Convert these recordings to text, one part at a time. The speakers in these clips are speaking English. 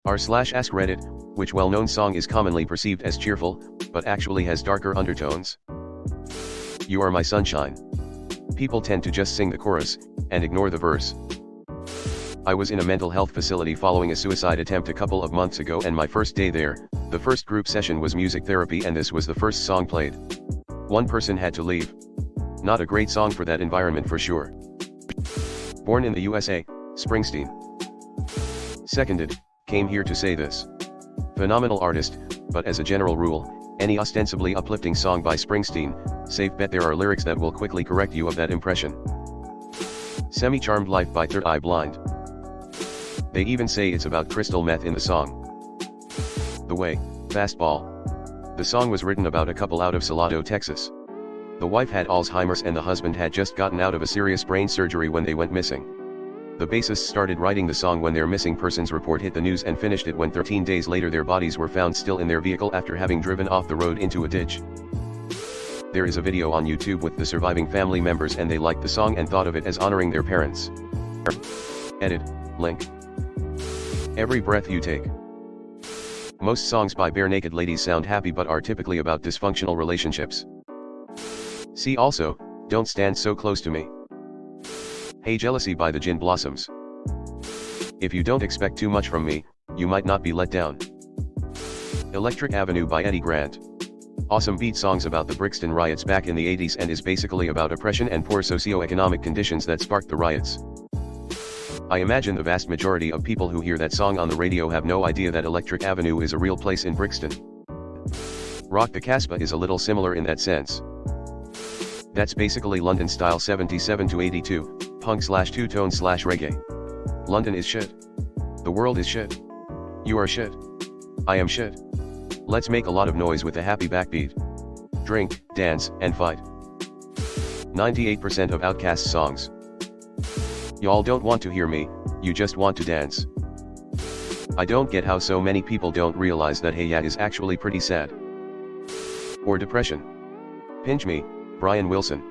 r/AskReddit, which well-known song is commonly perceived as cheerful, but actually has darker undertones? You are my sunshine. People tend to just sing the chorus, and ignore the verse. I was in a mental health facility following a suicide attempt a couple of months ago, and my first day there, the first group session was music therapy, and this was the first song played. One person had to leave. Not a great song for that environment for sure. Born in the USA, Springsteen. Seconded, came here to say this. Phenomenal artist, but as a general rule, any ostensibly uplifting song by Springsteen, safe bet there are lyrics that will quickly correct you of that impression. Semi-Charmed Life by Third Eye Blind. They even say it's about crystal meth in the song. The Way, Fastball. The song was written about a couple out of Salado, Texas. The wife had Alzheimer's and the husband had just gotten out of a serious brain surgery when they went missing. The bassists started writing the song when their missing persons report hit the news and finished it when 13 days later their bodies were found still in their vehicle after having driven off the road into a ditch. There is a video on YouTube with the surviving family members, and they liked the song and thought of it as honoring their parents. Edit, link. Every Breath You Take. Most songs by bare naked ladies sound happy but are typically about dysfunctional relationships. See also, Don't Stand So Close to Me. Hey Jealousy by the Gin Blossoms. If you don't expect too much from me, you might not be let down. Electric Avenue by Eddie Grant. Awesome beat songs about the Brixton riots back in the 80s and is basically about oppression and poor socio-economic conditions that sparked the riots. I imagine the vast majority of people who hear that song on the radio have no idea that Electric Avenue is a real place in Brixton. Rock the Casbah is a little similar in that sense. That's basically London style 77 to 82, punk/two-tone/reggae. London is shit. The world is shit. You are shit. I am shit. Let's make a lot of noise with a happy backbeat. Drink, dance, and fight. 98% of Outkast's songs. Y'all don't want to hear me, you just want to dance. I don't get how so many people don't realize that Hey Ya is actually pretty sad. Or depression. Pinch Me, Brian Wilson.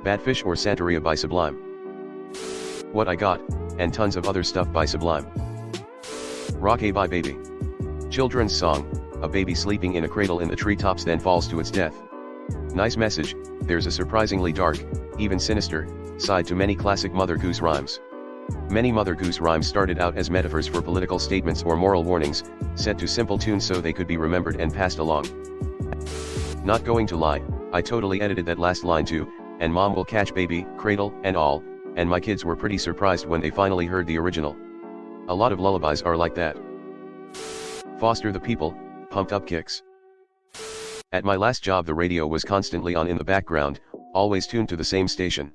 Badfish or Santeria by Sublime. What I Got, and tons of other stuff by Sublime. Rock A by Baby. Children's song, a baby sleeping in a cradle in the treetops then falls to its death. Nice message, there's a surprisingly dark, even sinister, side to many classic Mother Goose rhymes. Many Mother Goose rhymes started out as metaphors for political statements or moral warnings, set to simple tunes so they could be remembered and passed along. Not going to lie, I totally edited that last line too, and Mom will catch baby, cradle, and all, and my kids were pretty surprised when they finally heard the original. A lot of lullabies are like that. Foster the People, Pumped Up Kicks. At my last job the radio was constantly on in the background, always tuned to the same station.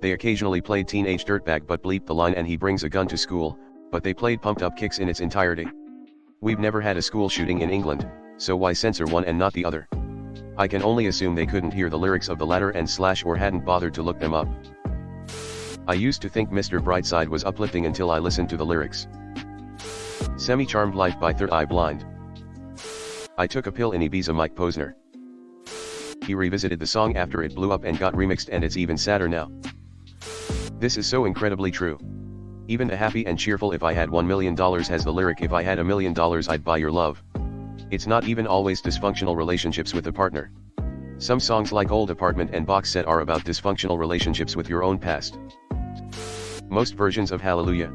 They occasionally played Teenage Dirtbag but bleeped the line and He Brings a Gun to School, but they played Pumped Up Kicks in its entirety. We've never had a school shooting in England, so why censor one and not the other? I can only assume they couldn't hear the lyrics of the latter and / or hadn't bothered to look them up. I used to think Mr. Brightside was uplifting until I listened to the lyrics. Semi-Charmed Life by Third Eye Blind. I Took a Pill in Ibiza Mike Posner. He revisited the song after it blew up and got remixed, and it's even sadder now. This is so incredibly true. Even the Happy and Cheerful If I Had $1 Million has the lyric If I had $1 million I'd buy your love. It's not even always dysfunctional relationships with a partner. Some songs like Old Apartment and Box Set are about dysfunctional relationships with your own past. Most versions of Hallelujah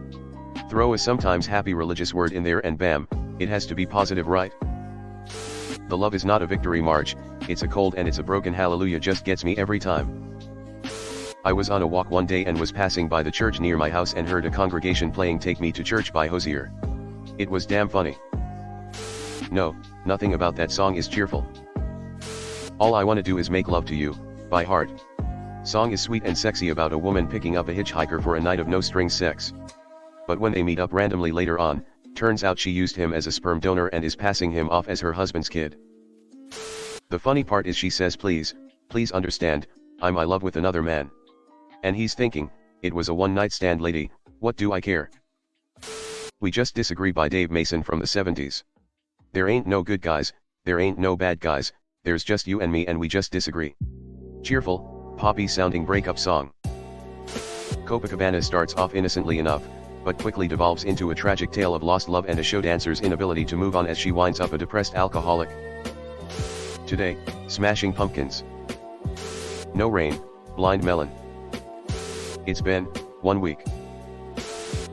throw a sometimes happy religious word in there and bam, it has to be positive, right? The Love Is Not a Victory March, It's a Cold and It's a Broken Hallelujah just gets me every time. I was on a walk one day and was passing by the church near my house and heard a congregation playing Take Me to Church by Hozier. It was damn funny. No, nothing about that song is cheerful. All I Wanna Do Is Make Love to You, by Heart. Song is sweet and sexy about a woman picking up a hitchhiker for a night of no-strings sex. But when they meet up randomly later on, turns out she used him as a sperm donor and is passing him off as her husband's kid. The funny part is she says please understand, I'm in love with another man. And he's thinking, it was a one-night stand lady, what do I care? We Just Disagree by Dave Mason from the 70s. There ain't no good guys, there ain't no bad guys, there's just you and me and we just disagree. Cheerful, poppy-sounding breakup song. Copacabana starts off innocently enough, but quickly devolves into a tragic tale of lost love and a show dancer's inability to move on as she winds up a depressed alcoholic. Today, Smashing Pumpkins. No Rain, Blind Melon. It's been 1 week.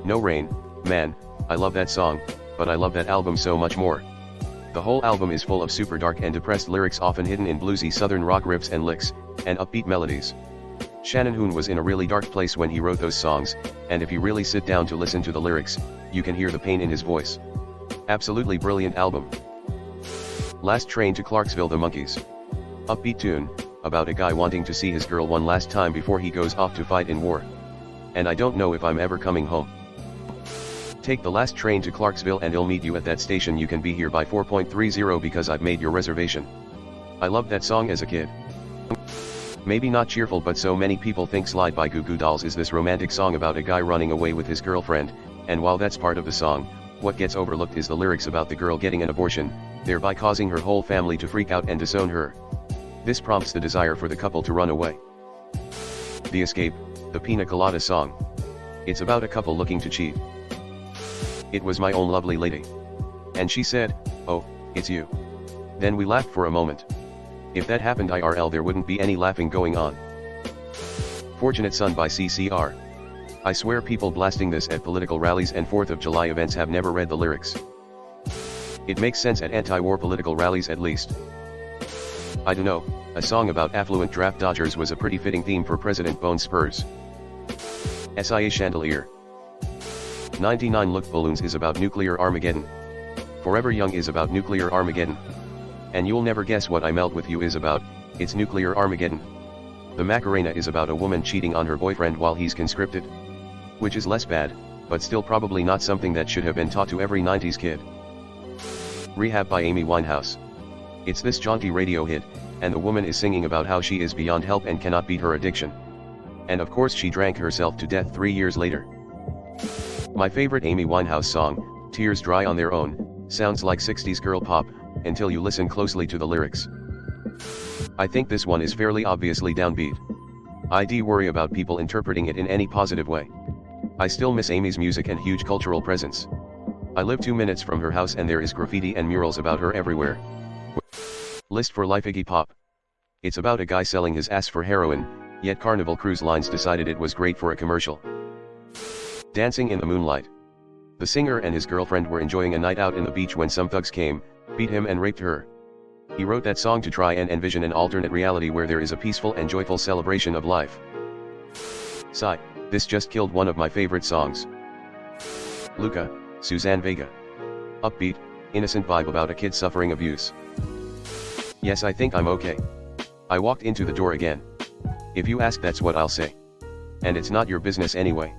No Rain, man, I love that song, but I love that album so much more. The whole album is full of super dark and depressed lyrics often hidden in bluesy southern rock riffs and licks, and upbeat melodies. Shannon Hoon was in a really dark place when he wrote those songs, and if you really sit down to listen to the lyrics, you can hear the pain in his voice. Absolutely brilliant album. Last Train to Clarksville, The Monkees. Upbeat tune, about a guy wanting to see his girl one last time before he goes off to fight in war. And I don't know if I'm ever coming home. Take the last train to Clarksville and I'll meet you at that station. You can be here by 4:30 because I've made your reservation. I loved that song as a kid. Maybe not cheerful, but so many people think Slide by Goo Goo Dolls is this romantic song about a guy running away with his girlfriend, and while that's part of the song, what gets overlooked is the lyrics about the girl getting an abortion, thereby causing her whole family to freak out and disown her. This prompts the desire for the couple to run away. The Escape, the Pina Colada song. It's about a couple looking to cheat. It was my own lovely lady. And she said, "Oh, it's you." Then we laughed for a moment. If that happened IRL, there wouldn't be any laughing going on. Fortunate Son by CCR. I swear people blasting this at political rallies and 4th of July events have never read the lyrics. It makes sense at anti-war political rallies at least. I dunno, a song about affluent draft dodgers was a pretty fitting theme for President Bone Spurs. SIA Chandelier. 99 Look Balloons is about nuclear Armageddon. Forever Young is about nuclear Armageddon. And You'll Never Guess What I Melt With You is about, it's nuclear Armageddon. The Macarena is about a woman cheating on her boyfriend while he's conscripted. Which is less bad, but still probably not something that should have been taught to every 90s kid. Rehab by Amy Winehouse. It's this jaunty radio hit, and the woman is singing about how she is beyond help and cannot beat her addiction. And of course she drank herself to death 3 years later. My favorite Amy Winehouse song, Tears Dry on Their Own, sounds like 60s girl pop, until you listen closely to the lyrics. I think this one is fairly obviously downbeat. I do worry about people interpreting it in any positive way. I still miss Amy's music and huge cultural presence. I live 2 minutes from her house and there is graffiti and murals about her everywhere. List for Life Iggy Pop. It's about a guy selling his ass for heroin, yet Carnival Cruise Lines decided it was great for a commercial. Dancing in the Moonlight. The singer and his girlfriend were enjoying a night out in the beach when some thugs came, beat him and raped her. He wrote that song to try and envision an alternate reality where there is a peaceful and joyful celebration of life. Sigh, this just killed one of my favorite songs. Luca, Suzanne Vega. Upbeat, innocent vibe about a kid suffering abuse. Yes, I think I'm okay. I walked into the door again. If you ask, that's what I'll say. And it's not your business anyway.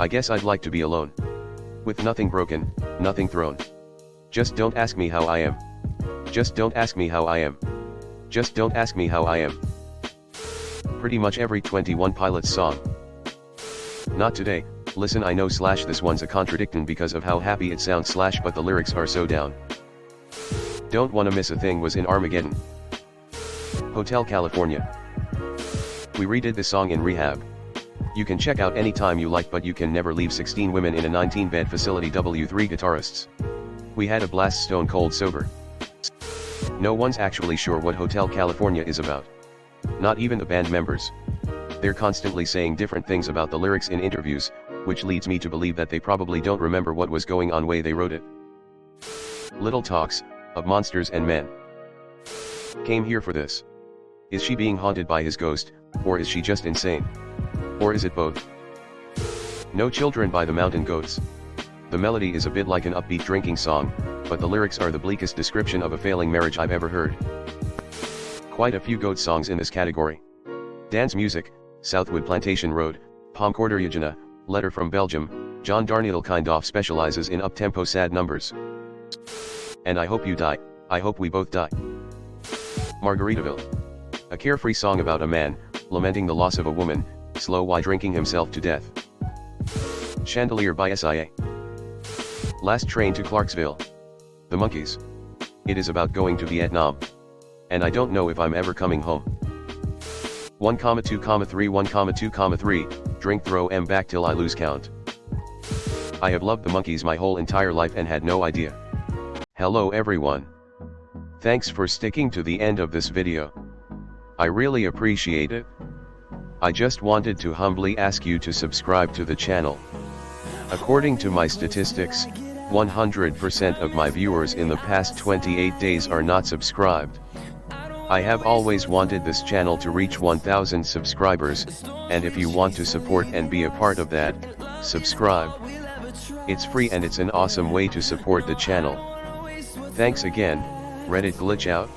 I guess I'd like to be alone. With nothing broken, nothing thrown. Just don't ask me how I am. Just don't ask me how I am. Just don't ask me how I am. Pretty much every 21 Pilots song. Not today, listen, I know / this one's a contradiction because of how happy it sounds / but the lyrics are so down. Don't Wanna Miss a Thing was in Armageddon. Hotel California. We redid this song in Rehab. You can check out anytime you like, but you can never leave 16 women in a 19-bed facility. W3 guitarists. We had a blast stone cold sober. No one's actually sure what Hotel California is about. Not even the band members. They're constantly saying different things about the lyrics in interviews, which leads me to believe that they probably don't remember what was going on way they wrote it. Little Talks, of Monsters and Men. Came here for this. Is she being haunted by his ghost, or is she just insane? Or is it both? No Children by the Mountain Goats. The melody is a bit like an upbeat drinking song, but the lyrics are the bleakest description of a failing marriage I've ever heard. Quite a few goat songs in this category. Dance Music, Southwood Plantation Road, Palm Cordiagena, Letter from Belgium. John Darnielle kind of specializes in up-tempo sad numbers. And I Hope You Die, I Hope We Both Die. Margaritaville. A carefree song about a man, lamenting the loss of a woman, slow while drinking himself to death. Chandelier by SIA. Last Train to Clarksville. The Monkees. It is about going to Vietnam. And I don't know if I'm ever coming home. 1,2,3 1,2,3, drink throw 'em back till I lose count. I have loved the monkeys my whole entire life and had no idea. Hello everyone. Thanks for sticking to the end of this video. I really appreciate it. I just wanted to humbly ask you to subscribe to the channel. According to my statistics, 100% of my viewers in the past 28 days are not subscribed. I have always wanted this channel to reach 1000 subscribers, and if you want to support and be a part of that, subscribe. It's free and it's an awesome way to support the channel. Thanks again, Reddit glitch out.